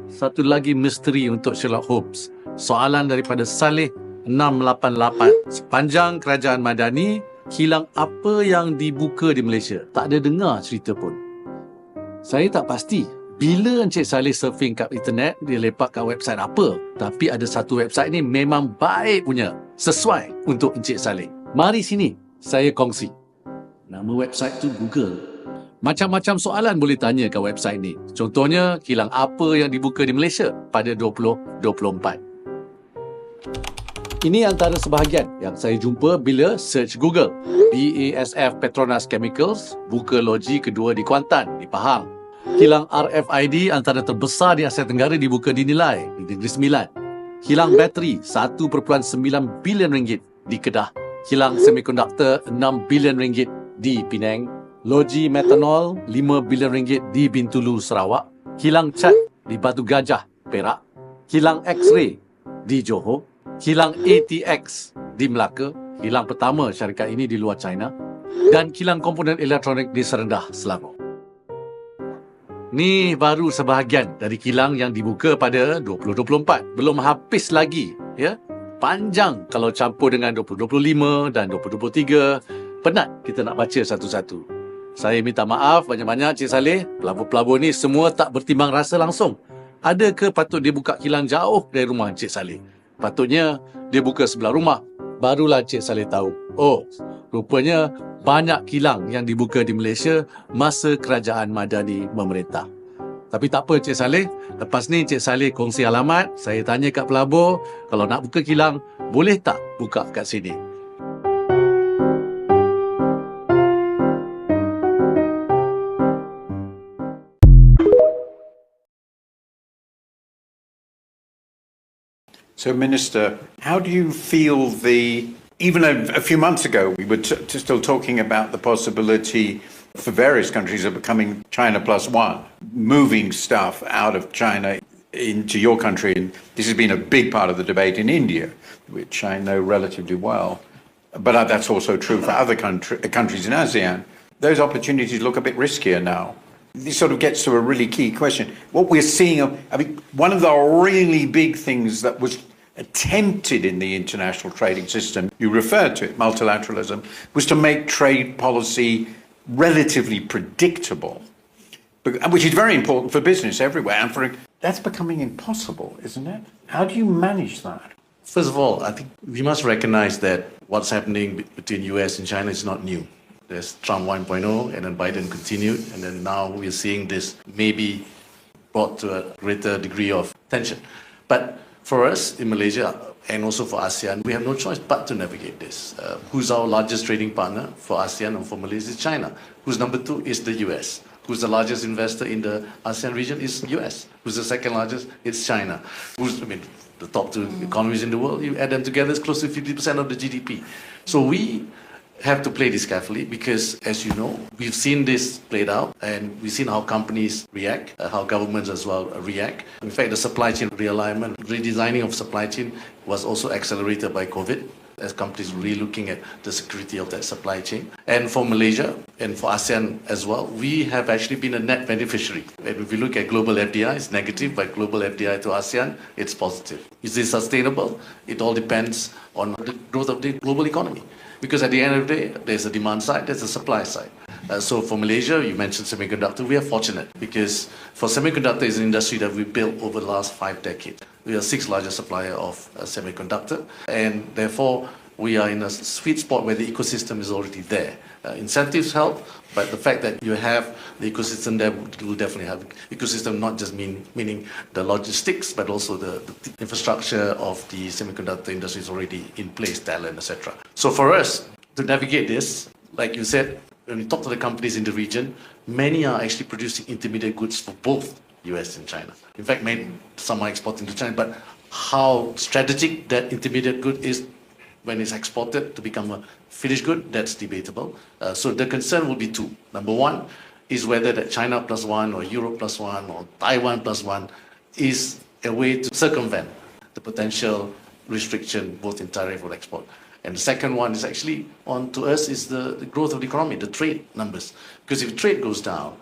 Satu lagi misteri untuk Sherlock Holmes. Soalan daripada Saleh 688. Sepanjang kerajaan Madani, kilang apa yang dibuka di Malaysia? Tak ada dengar cerita pun. Saya tak pasti bila Encik Saleh surfing kat internet, dia lepak kat website apa. Tapi ada satu website ni memang baik punya. Sesuai untuk Encik Saleh. Mari sini, saya kongsi. Nama website tu Google. Macam-macam soalan boleh tanya kat website ni. Contohnya, kilang apa yang dibuka di Malaysia pada 2024. Ini antara sebahagian yang saya jumpa bila search Google. BASF Petronas Chemicals buka loji kedua di Kuantan, di Pahang. Kilang RFID antara terbesar di Asia Tenggara dibuka di Nilai, di Negeri Sembilan. Kilang bateri 1.9 bilion ringgit di Kedah. Kilang semikonduktor 6 bilion ringgit di Penang. Loji metanol 5 bilion ringgit di Bintulu, Sarawak. Kilang cat di Batu Gajah, Perak. Kilang X-ray di Johor. Kilang ATX di Melaka. Kilang pertama syarikat ini di luar China. Dan kilang komponen elektronik di Serendah, Selangor. Ni baru sebahagian dari kilang yang dibuka pada 2024. Belum habis lagi, ya. Panjang kalau campur dengan 2025 dan 2023. Penat kita nak baca satu-satu. Saya minta maaf banyak-banyak Cik Saleh. Pelabur-pelabur ni semua tak bertimbang rasa langsung. Ada ke patut dia buka kilang jauh dari rumah Cik Saleh? Patutnya dia buka sebelah rumah. Barulah Cik Saleh tahu. Oh, rupanya banyak kilang yang dibuka di Malaysia masa kerajaan Madani memerintah. Tapi tak apa Cik Saleh. Lepas ni Cik Saleh kongsi alamat. Saya tanya kat pelabur, kalau nak buka kilang, boleh tak buka kat sini? So, Minister, how do you feel even a few months ago, we were still talking about the possibility for various countries of becoming China plus one, moving stuff out of China into your country. And this has been a big part of the debate in India, which I know relatively well. But that's also true for other countries in ASEAN. Those opportunities look a bit riskier now. This sort of gets to a really key question. What we're seeing, one of the really big things that was attempted in the international trading system, you referred to it, multilateralism, was to make trade policy relatively predictable, which is very important for business everywhere. And that's becoming impossible, isn't it? How do you manage that? First of all, I think we must recognize that what's happening between US and China is not new. There's Trump 1.0 and then Biden continued, and then now we're seeing this maybe brought to a greater degree of tension. But for us in Malaysia and also for ASEAN, we have no choice but to navigate this. Who's our largest trading partner for ASEAN and for Malaysia is China. Who's number two is the US. Who's the largest investor in the ASEAN region is US. Who's the second largest? It's China. The top two economies in the world, you add them together, it's close to 50% of the GDP. So we have to play this carefully because, as you know, we've seen this played out and we've seen how companies react, how governments as well react. In fact, the supply chain realignment, redesigning of supply chain was also accelerated by COVID as companies really looking at the security of that supply chain. And for Malaysia and for ASEAN as well, we have actually been a net beneficiary. And if you look at global FDI, it's negative, but global FDI to ASEAN, it's positive. Is this sustainable? It all depends on the growth of the global economy. Because at the end of the day, there's a demand side, there's a supply side. So for Malaysia, you mentioned semiconductor, we are fortunate because for semiconductor is an industry that we built over the last 5 decades. We are 6th largest supplier of semiconductor, and therefore we are in a sweet spot where the ecosystem is already there. Incentives help, but the fact that you have the ecosystem there will definitely have ecosystem, not just meaning the logistics, but also the infrastructure of the semiconductor industry is already in place, talent, etc. So for us to navigate this, like you said, when we talk to the companies in the region, many are actually producing intermediate goods for both US and China. In fact, some are exporting to China, but how strategic that intermediate good is when it's exported to become a finished good, that's debatable. So the concern will be two. Number one is whether that China plus one or Europe plus one or Taiwan plus one is a way to circumvent the potential restriction both in tariff or export. And the second one is actually to us is the growth of the economy, the trade numbers. Because if trade goes down,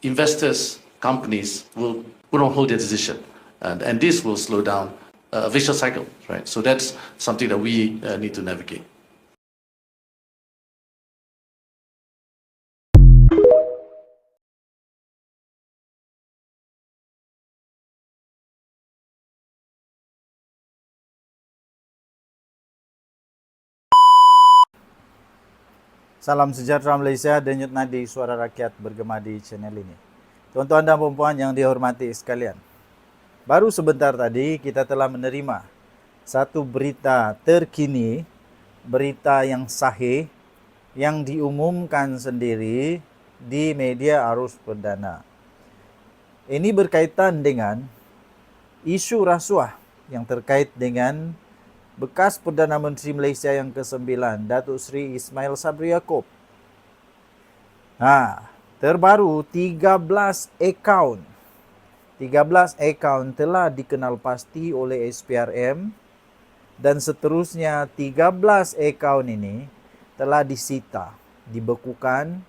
investors companies will put on hold their decision, and this will slow down a vicious cycle, right? So that's something that we need to navigate. Salam sejahtera Malaysia, denyut nadi suara rakyat bergema di channel ini. Tuan-tuan dan puan-puan yang dihormati sekalian. Baru sebentar tadi kita telah menerima satu berita terkini, berita yang sahih yang diumumkan sendiri di media arus perdana. Ini berkaitan dengan isu rasuah yang terkait dengan bekas Perdana Menteri Malaysia yang ke-9, Datuk Seri Ismail Sabri Yaakob. Terbaru 13 akaun telah dikenal pasti oleh SPRM dan seterusnya 13 akaun ini telah disita, dibekukan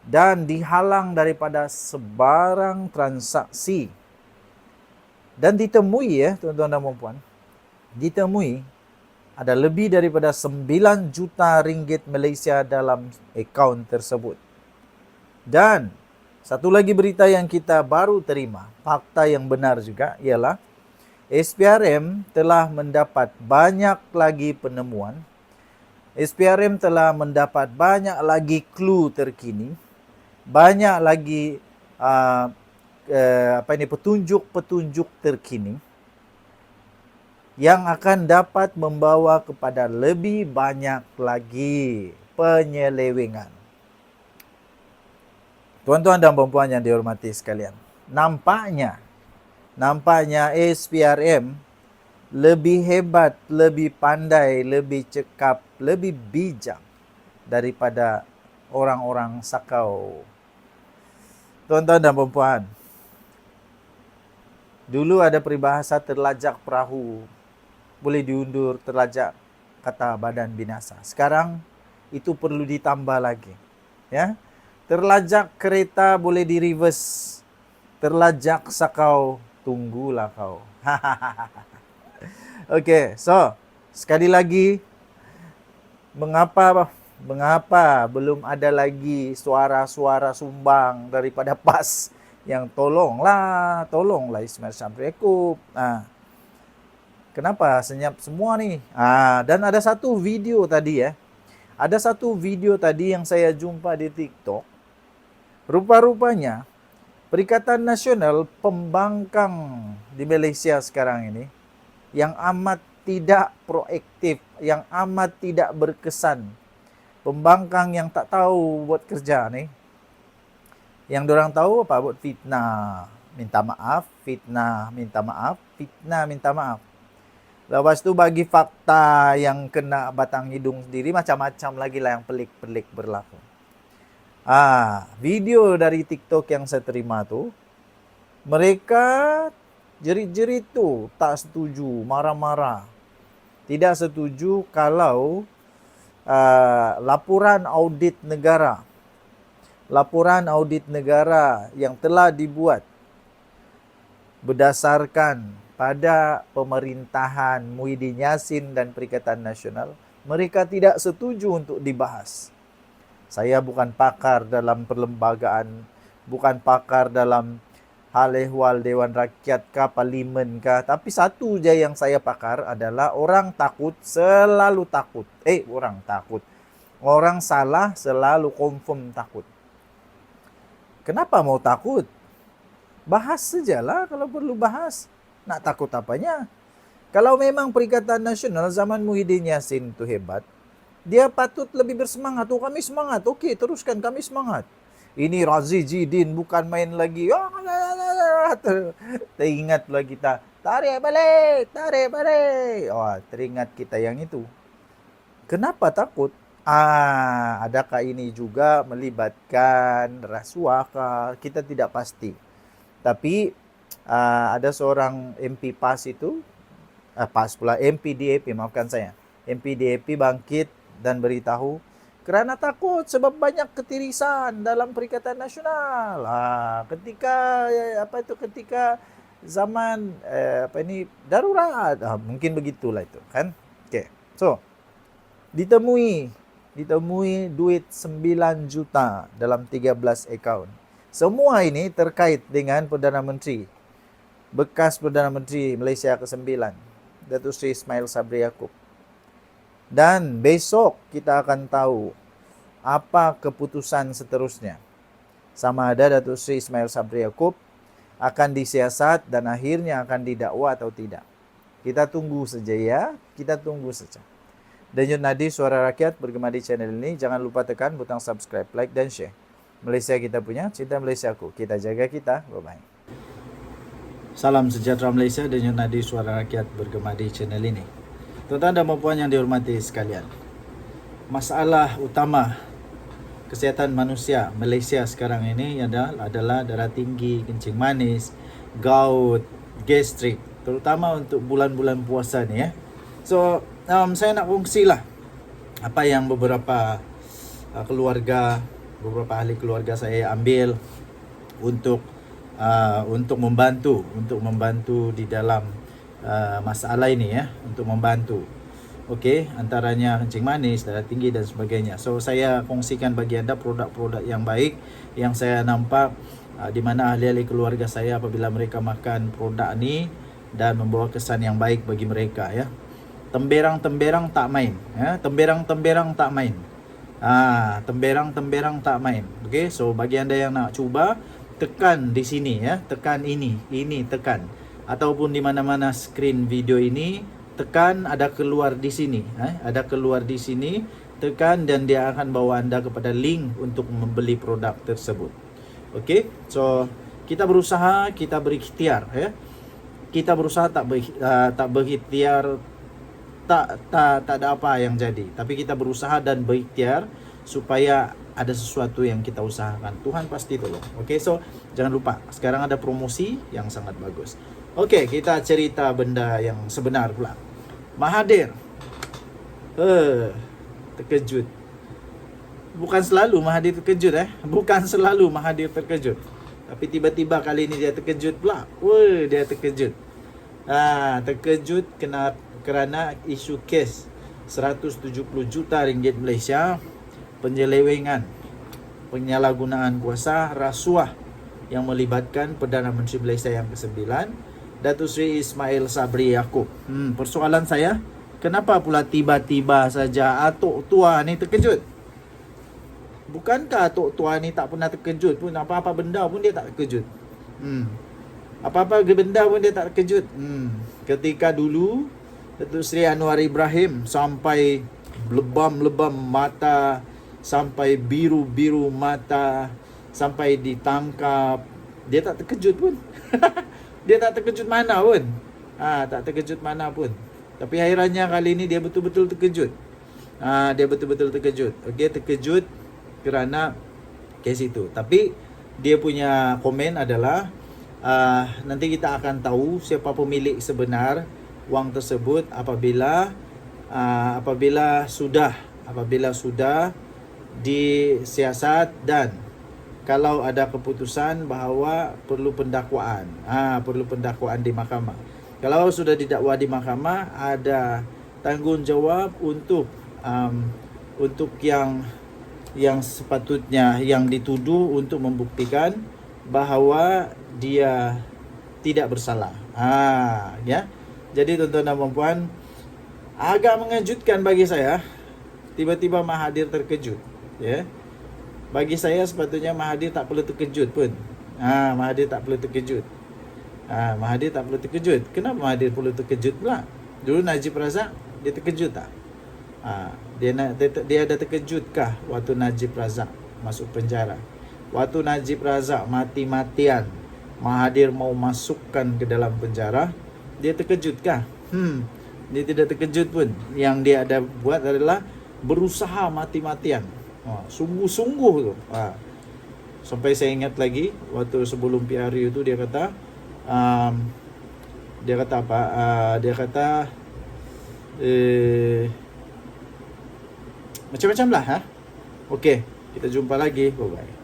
dan dihalang daripada sebarang transaksi. Dan ditemui tuan-tuan dan puan-puan, ditemui ada lebih daripada 9 juta ringgit Malaysia dalam akaun tersebut. Dan satu lagi berita yang kita baru terima, fakta yang benar juga, ialah SPRM telah mendapat banyak lagi penemuan. SPRM telah mendapat banyak lagi clue terkini, banyak lagi petunjuk-petunjuk terkini yang akan dapat membawa kepada lebih banyak lagi penyelewengan. Tuan-tuan dan puan-puan yang dihormati sekalian, nampaknya SPRM lebih hebat, lebih pandai, lebih cekap, lebih bijak daripada orang-orang sakau. Tuan-tuan dan puan-puan, dulu ada peribahasa terlajak perahu boleh diundur, terlajak kata badan binasa. Sekarang itu perlu ditambah lagi. Ya. Terlajak kereta boleh di reverse. Terlajak sakau, tunggulah kau. Okey, so sekali lagi, mengapa belum ada lagi suara-suara sumbang daripada PAS yang tolonglah Ismail Sabri Yaakob. Kenapa senyap semua ni? Dan ada satu video tadi yang saya jumpa di TikTok. Rupa-rupanya Perikatan Nasional Pembangkang di Malaysia sekarang ini yang amat tidak proaktif, yang amat tidak berkesan. Pembangkang yang tak tahu buat kerja ni. Yang dorang tahu apa? Buat fitnah, minta maaf, fitnah, minta maaf, fitnah, minta maaf. Lepas tu bagi fakta yang kena batang hidung sendiri, macam-macam lagi lah yang pelik-pelik berlaku. Video dari TikTok yang saya terima tu, mereka jerit-jerit tu tak setuju, marah-marah. Tidak setuju kalau laporan audit negara yang telah dibuat berdasarkan pada pemerintahan Muhyiddin Yassin dan Perikatan Nasional, mereka tidak setuju untuk dibahas. Saya bukan pakar dalam perlembagaan, bukan pakar dalam hal ehwal Dewan Rakyat kah, Parlimen kah, tapi satu je yang saya pakar adalah orang takut selalu takut. Orang salah selalu confirm takut. Kenapa mau takut? Bahas sajalah kalau perlu bahas. Nak takut apanya? Kalau memang Perikatan Nasional zaman Muhyiddin Yassin itu hebat, dia patut lebih bersemangat. Kami semangat. Okey, teruskan, kami semangat. Ini Razi Jidin bukan main lagi. Teringat pula kita. Tarik balik. Teringat kita yang itu. Kenapa takut? Adakah ini juga melibatkan rasuah kah? Kita tidak pasti. Tapi ada seorang MP PAS itu, PAS pula, MPDAP, maafkan saya. MPDAP bangkit dan beritahu Kerana takut sebab banyak ketirisan dalam Perikatan Nasional. Ketika zaman darurat. Mungkin begitulah itu kan. Okey. So, ditemui duit 9 juta dalam 13 akaun. Semua ini terkait dengan Perdana Menteri, bekas Perdana Menteri Malaysia ke-9, Datuk Seri Ismail Sabri Yaakob. Dan besok kita akan tahu apa keputusan seterusnya. Sama ada Datuk Seri Ismail Sabri Yaakob akan disiasat dan akhirnya akan didakwa atau tidak. Kita tunggu saja ya, kita tunggu saja. Denyut Nadi Suara Rakyat bergema di channel ini. Jangan lupa tekan butang subscribe, like dan share. Malaysia kita punya, cinta Malaysiaku. Kita jaga kita. Bye-bye. Salam sejahtera Malaysia, Denyut Nadi Suara Rakyat bergema di channel ini. Tuan-tuan dan puan yang dihormati sekalian, masalah utama kesihatan manusia Malaysia sekarang ini adalah darah tinggi, kencing manis, gout, gastrik, terutama untuk bulan-bulan puasa ni ya. So, saya nak kongsilah apa yang beberapa ahli keluarga saya ambil untuk membantu di dalam masalah ini ya, untuk membantu. Okey, antaranya kencing manis, darah tinggi dan sebagainya. So saya kongsikan bagi anda produk-produk yang baik yang saya nampak di mana ahli-ahli keluarga saya apabila mereka makan produk ni dan membawa kesan yang baik bagi mereka ya. Temberang-temberang tak main ya, temberang-temberang tak main. Temberang-temberang tak main. Okey, so bagi anda yang nak cuba, tekan di sini ya, tekan ini tekan, ataupun di mana-mana skrin video ini, tekan ada keluar di sini, ada keluar di sini, tekan dan dia akan bawa anda kepada link untuk membeli produk tersebut. Okey, so kita berusaha, kita berikhtiar ya. Kita berusaha tak berikhtiar, tak ada apa yang jadi, tapi kita berusaha dan berikhtiar supaya ada sesuatu yang kita usahakan. Tuhan pasti tolong. Okey, so jangan lupa sekarang ada promosi yang sangat bagus. Okey, kita cerita benda yang sebenar pula. Mahathir terkejut. Bukan selalu Mahathir terkejut Bukan selalu Mahathir terkejut. Tapi tiba-tiba kali ini dia terkejut pula. Dia terkejut. Terkejut kerana isu kes 170 juta ringgit Malaysia penyelewengan, penyalahgunaan kuasa, rasuah yang melibatkan Perdana Menteri Malaysia yang ke-9, Datuk Seri Ismail Sabri Yaakob. Persoalan saya, kenapa pula tiba-tiba saja atuk tua ni terkejut? Bukankah atuk tua ni tak pernah terkejut pun? Apa-apa benda pun dia tak terkejut. Apa-apa benda pun dia tak terkejut. Ketika dulu Datuk Seri Anwar Ibrahim sampai lebam-lebam mata, sampai biru-biru mata, sampai ditangkap, dia tak terkejut pun. Dia tak terkejut mana pun. Tak terkejut mana pun. Tapi hairannya kali ini dia betul-betul terkejut. Dia betul-betul terkejut. Okey, terkejut kerana kes itu. Tapi dia punya komen adalah nanti kita akan tahu siapa pemilik sebenar wang tersebut apabila sudah disiasat dan kalau ada keputusan bahawa perlu pendakwaan. Perlu pendakwaan di mahkamah. Kalau sudah didakwa di mahkamah, ada tanggungjawab untuk yang sepatutnya yang dituduh untuk membuktikan bahawa dia tidak bersalah. Ya. Jadi tuan-tuan dan puan, agak mengejutkan bagi saya tiba-tiba Mahathir terkejut, ya. Bagi saya sepatutnya Mahathir tak perlu terkejut pun. Mahathir tak perlu terkejut. Mahathir tak perlu terkejut. Kenapa Mahathir perlu terkejut pula? Dulu Najib Razak dia terkejut tak? Dia ada terkejutkah waktu Najib Razak masuk penjara? Waktu Najib Razak mati-matian Mahathir mau masukkan ke dalam penjara, dia terkejutkah? Dia tidak terkejut pun. Yang dia ada buat adalah berusaha mati-matian. Sungguh-sungguh tu. Sampai saya ingat lagi waktu sebelum PRU tu dia kata apa? Dia kata macam-macam lah. Okey, kita jumpa lagi. Bye-bye.